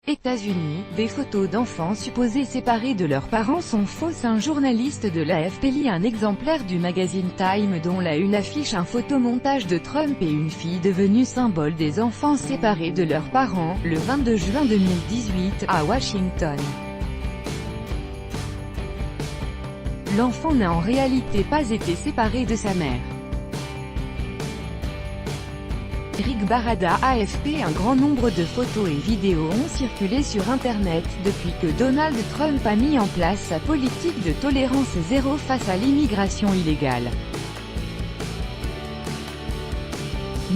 États-Unis, des photos d'enfants supposés séparés de leurs parents sont fausses. Un journaliste de l'AFP lit un exemplaire du magazine Time dont la une affiche un photomontage de Trump et une fille devenue symbole des enfants séparés de leurs parents, le 22 juin 2018, à Washington. L'enfant n'a en réalité pas été séparé de sa mère. Eric Barada, AFP. Un grand nombre de photos et vidéos ont circulé sur Internet depuis que Donald Trump a mis en place sa politique de tolérance zéro face à l'immigration illégale.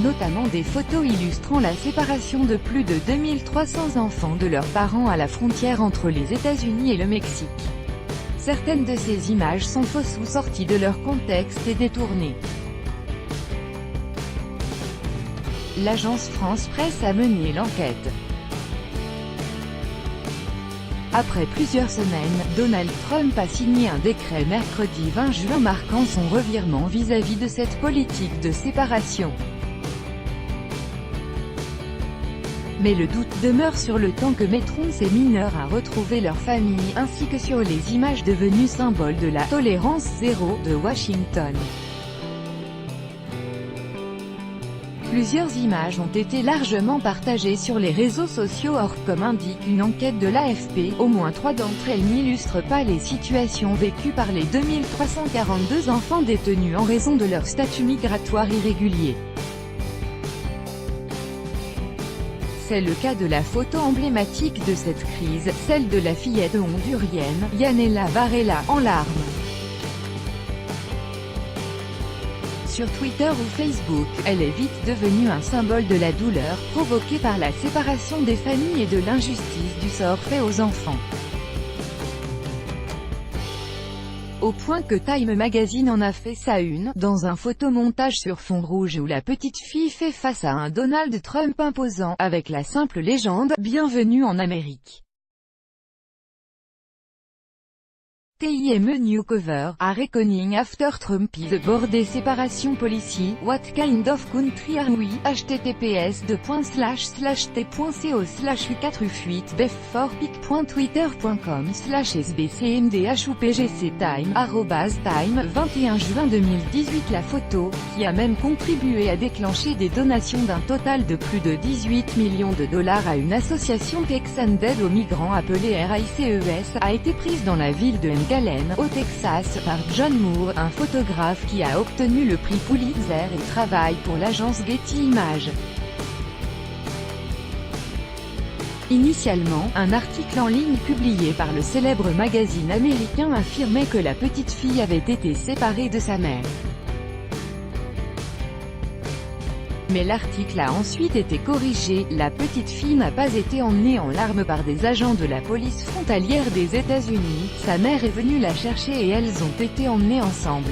Notamment des photos illustrant la séparation de plus de 2300 enfants de leurs parents à la frontière entre les États-Unis et le Mexique. Certaines de ces images sont fausses ou sorties de leur contexte et détournées. L'agence France Presse a mené l'enquête. Après plusieurs semaines, Donald Trump a signé un décret mercredi 20 juin marquant son revirement vis-à-vis de cette politique de séparation. Mais le doute demeure sur le temps que mettront ces mineurs à retrouver leur famille, ainsi que sur les images devenues symboles de la « tolérance zéro » de Washington. Plusieurs images ont été largement partagées sur les réseaux sociaux. Or, comme indique une enquête de l'AFP, au moins 3 d'entre elles n'illustrent pas les situations vécues par les 2342 enfants détenus en raison de leur statut migratoire irrégulier. C'est le cas de la photo emblématique de cette crise, celle de la fillette hondurienne, Yanela Varela, en larmes. Sur Twitter ou Facebook, elle est vite devenue un symbole de la douleur, provoquée par la séparation des familles et de l'injustice du sort fait aux enfants. Au point que Time Magazine en a fait sa une, dans un photomontage sur fond rouge où la petite fille fait face à un Donald Trump imposant, avec la simple légende « Bienvenue en Amérique ». Time New Cover, A Reckoning After Trump is Aboard des Separation Policy, What Kind of Country Are We? https://t.co/u4u8bef4pic.twitter.com/sbcmdhupgc Time, @Time, 21 juin 2018. La photo, qui a même contribué à déclencher des donations d'un total de plus de 18 millions de dollars à une association texane d'aide aux migrants appelée RICES, a été prise dans la ville de Gallen, au Texas, par John Moore, un photographe qui a obtenu le prix Pulitzer et travaille pour l'agence Getty Images. Initialement, un article en ligne publié par le célèbre magazine américain affirmait que la petite fille avait été séparée de sa mère. Mais l'article a ensuite été corrigé, la petite fille n'a pas été emmenée en larmes par des agents de la police frontalière des États-Unis, sa mère est venue la chercher et elles ont été emmenées ensemble.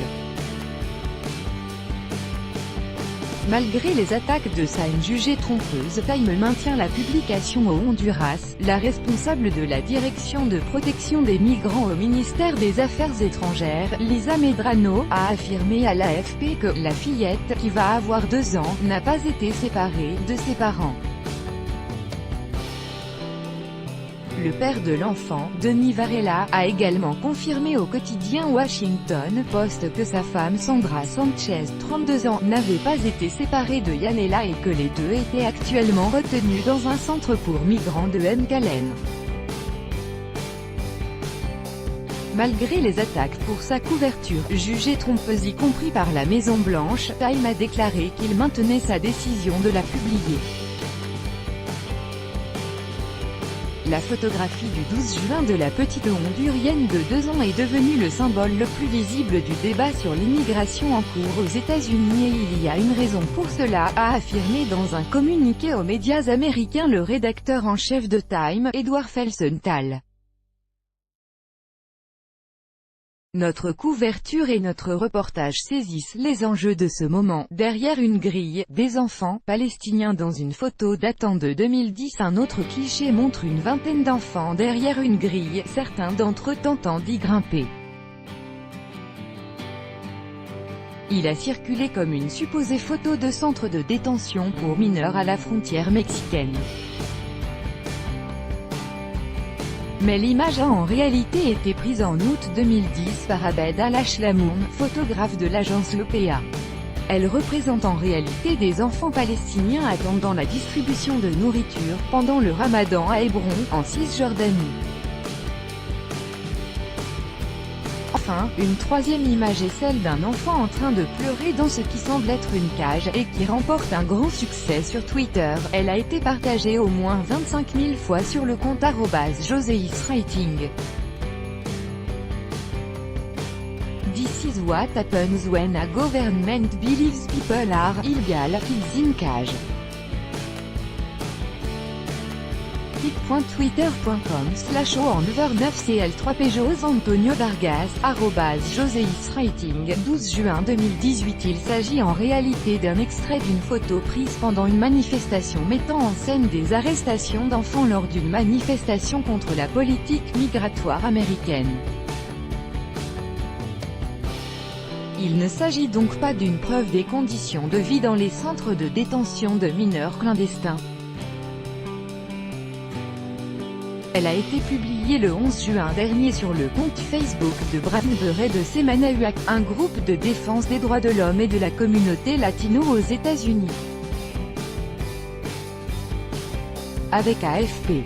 Malgré les attaques de Time jugées trompeuses, Time maintient la publication au Honduras. La responsable de la direction de protection des migrants au ministère des Affaires étrangères, Lisa Medrano, a affirmé à l'AFP que « la fillette, qui va avoir 2 ans, n'a pas été séparée de ses parents ». Le père de l'enfant, Denis Varela, a également confirmé au quotidien Washington Post que sa femme Sandra Sanchez, 32 ans, n'avait pas été séparée de Yanela et que les deux étaient actuellement retenus dans un centre pour migrants de Gallen. Malgré les attaques pour sa couverture, jugée trompeuse y compris par la Maison-Blanche, Time a déclaré qu'il maintenait sa décision de la publier. La photographie du 12 juin de la petite hondurienne de 2 ans est devenue le symbole le plus visible du débat sur l'immigration en cours aux États-Unis et il y a une raison pour cela, a affirmé dans un communiqué aux médias américains le rédacteur en chef de Time, Edward Felsenthal. Notre couverture et notre reportage saisissent les enjeux de ce moment. Derrière une grille, des enfants palestiniens dans une photo datant de 2010. Un autre cliché montre une vingtaine d'enfants derrière une grille, certains d'entre eux tentant d'y grimper. Il a circulé comme une supposée photo de centre de détention pour mineurs à la frontière mexicaine. Mais l'image a en réalité été prise en août 2010 par Abed Al-Ashlamoun, photographe de l'agence Lopéa. Elle représente en réalité des enfants palestiniens attendant la distribution de nourriture, pendant le Ramadan à Hébron, en Cisjordanie. Enfin, une troisième image est celle d'un enfant en train de pleurer dans ce qui semble être une cage, et qui remporte un grand succès sur Twitter. Elle a été partagée au moins 25 000 fois sur le compte @joseiswriting. This is what happens when a government believes people are illegal kids in cage. tic.twitter.com/o9cl3p Jose Antonio Vargas, @joseiswriting, 12 juin 2018. Il s'agit en réalité d'un extrait d'une photo prise pendant une manifestation mettant en scène des arrestations d'enfants lors d'une manifestation contre la politique migratoire américaine. Il ne s'agit donc pas d'une preuve des conditions de vie dans les centres de détention de mineurs clandestins. Elle a été publiée le 11 juin dernier sur le compte Facebook de Brian Beret de Semanahuac, un groupe de défense des droits de l'homme et de la communauté latino aux États-Unis. Avec AFP.